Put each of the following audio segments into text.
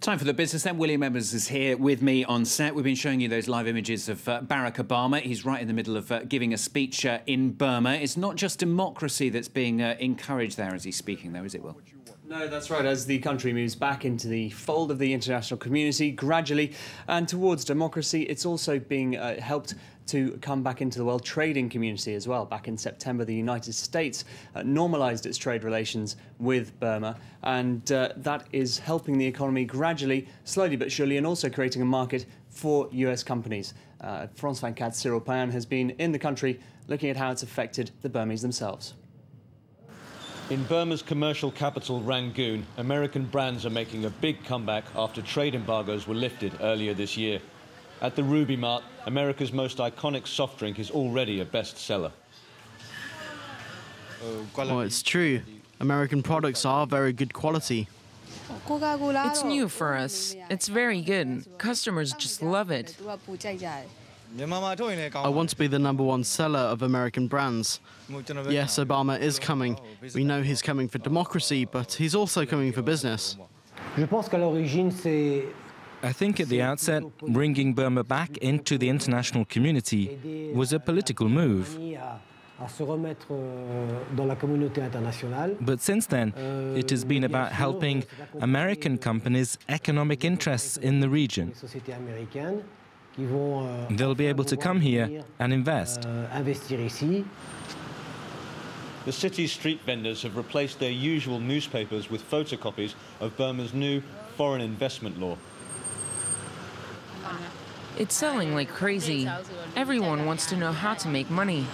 Time for the business then. William Evans is here with me on set. We've been showing you those live images of Barack Obama. He's right in the middle of giving a speech in Burma. It's not just democracy that's being encouraged there as he's speaking, though, is it, Will? No, that's right. As the country moves back into the fold of the international community gradually and towards democracy, it's also being helped to come back into the world trading community as well. Back in September, the United States normalised its trade relations with Burma, and that is helping the economy gradually, slowly but surely, and also creating a market for US companies. France 24's Cyril Payan has been in the country looking at how it's affected the Burmese themselves. In Burma's commercial capital, Rangoon, American brands are making a big comeback after trade embargoes were lifted earlier this year. At the Ruby Mart, America's most iconic soft drink is already a bestseller. Well, it's true. American products are very good quality. It's new for us. It's very good. Customers just love it. I want to be the #1 seller of American brands. Yes, Obama is coming. We know he's coming for democracy, but he's also coming for business. I think at the outset, bringing Burma back into the international community was a political move. But since then, it has been about helping American companies' economic interests in the region. They'll be able to come here and invest. The city's street vendors have replaced their usual newspapers with photocopies of Burma's new foreign investment law. It's selling like crazy. Everyone wants to know how to make money.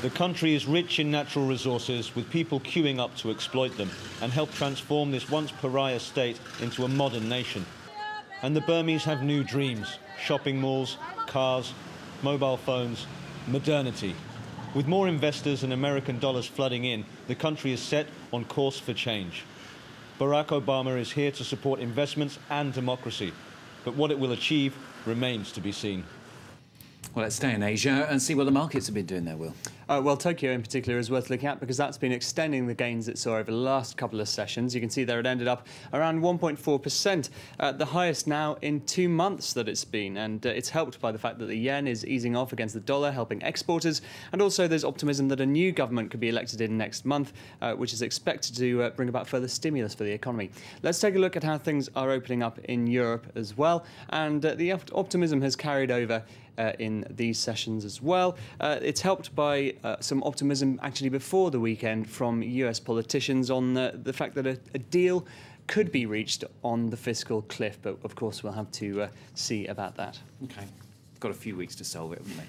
The country is rich in natural resources, with people queuing up to exploit them and help transform this once pariah state into a modern nation. And the Burmese have new dreams: shopping malls, cars, mobile phones, modernity. With more investors and American dollars flooding in, the country is set on course for change. Barack Obama is here to support investments and democracy, but what it will achieve remains to be seen. Well, let's stay in Asia and see what the markets have been doing there, Will. Well, Tokyo in particular is worth looking at because that's been extending the gains it saw over the last couple of sessions. You can see there it ended up around 1.4%, the highest now in 2 months that it's been. And it's helped by the fact that the yen is easing off against the dollar, helping exporters. And also there's optimism that a new government could be elected in next month, which is expected to bring about further stimulus for the economy. Let's take a look at how things are opening up in Europe as well. And the optimism has carried over in these sessions as well. It's helped by some optimism actually before the weekend from US politicians on the fact that a deal could be reached on the fiscal cliff, but of course we'll have to see about that. OK. Got a few weeks to solve it, haven't they?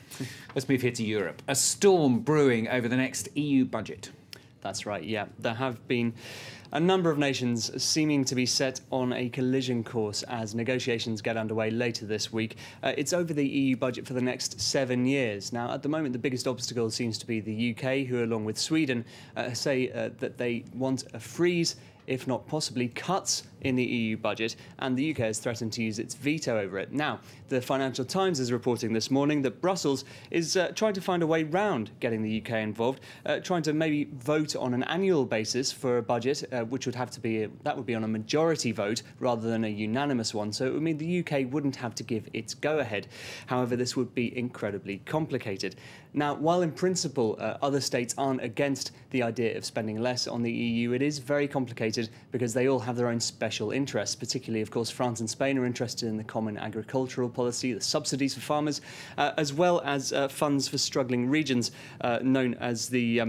Let's move here to Europe. A storm brewing over the next EU budget. That's right, yeah. There have been a number of nations seeming to be set on a collision course as negotiations get underway later this week. It's over the EU budget for the next 7 years. Now, at the moment, the biggest obstacle seems to be the UK, who, along with Sweden, say that they want a freeze, if not possibly cuts in the EU budget, and the UK has threatened to use its veto over it. Now, the Financial Times is reporting this morning that Brussels is trying to find a way round getting the UK involved, trying to maybe vote on an annual basis for a budget, which would have to be, that would be on a majority vote rather than a unanimous one. So it would mean the UK wouldn't have to give its go-ahead. However, this would be incredibly complicated. Now, while in principle other states aren't against the idea of spending less on the EU, it is very complicated because they all have their own special interests. Particularly, of course, France and Spain are interested in the common agricultural policy, the subsidies for farmers, as well as funds for struggling regions, known as the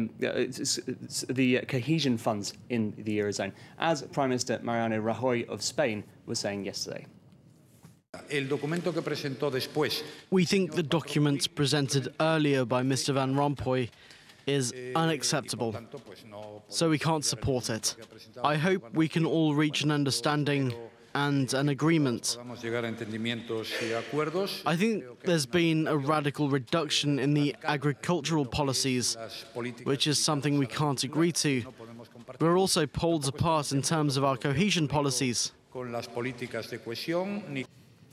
cohesion funds in the Eurozone, as Prime Minister Mariano Rajoy of Spain was saying yesterday. We think the document presented earlier by Mr. Van Rompuy is unacceptable, so we can't support it. I hope we can all reach an understanding and an agreement. I think there's been a radical reduction in the agricultural policies, which is something we can't agree to. We're also poles apart in terms of our cohesion policies.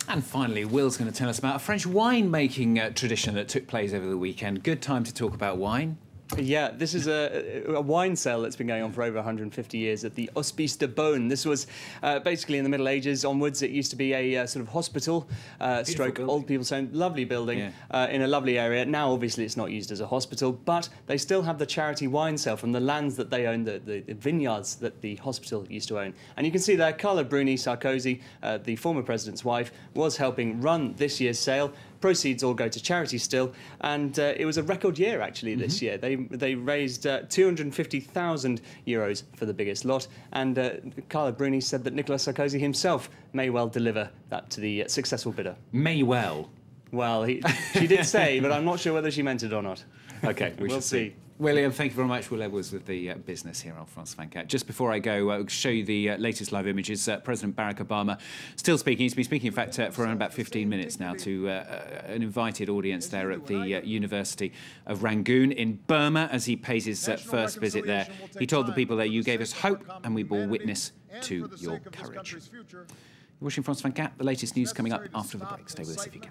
And finally, Will's going to tell us about a French wine-making tradition that took place over the weekend. Good time to talk about wine. Yeah, this is a wine cell that's been going on for over 150 years at the Hospice de Beaune. This was basically in the Middle Ages onwards. It used to be a sort of hospital stroke old people's home. Lovely building in a lovely area. Now, obviously, it's not used as a hospital, but they still have the charity wine cell from the lands that they own, the vineyards that the hospital used to own. And you can see there, Carla Bruni Sarkozy, the former president's wife, was helping run this year's sale. Proceeds all go to charity still, and it was a record year actually this year. They raised €250,000 for the biggest lot, and Carla Bruni said that Nicolas Sarkozy himself may well deliver that to the successful bidder. May well. Well, she did say, but I'm not sure whether she meant it or not. Okay, we'll see. William, thank you very much. Will Edwards with the business here on France 24. Just before I go, show you the latest live images. President Barack Obama still speaking. He's been speaking, in fact, for around about 15 minutes now to an invited audience there at the University of Rangoon in Burma as he pays his first visit there. He told the people there, "You gave us hope and we bore witness to your courage." You're watching France 24. The latest news coming up after the break. Stay with us if you can.